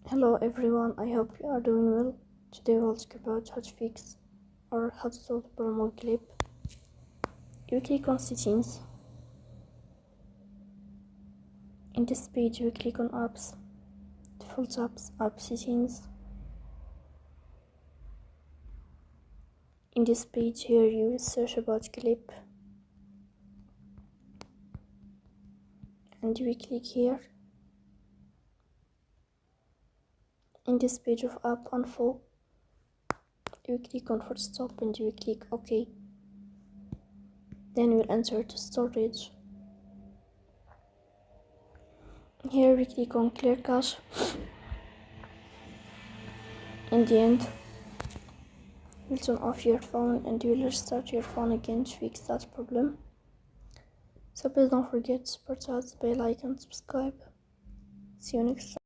Hello everyone, I hope you are doing well. Today we'll talk about how to fix or how to solve the problem of Glip. You click on settings. In this page we click on apps, default apps, app settings. In this page here you will search about Glip and we click here. In this page of app info you click on full stop and you click OK. Then we'll enter to storage. Here we click on clear cache. In the end, you'll turn off your phone and you'll restart your phone again to fix that problem. So please don't forget to support us by like and subscribe. See you next time.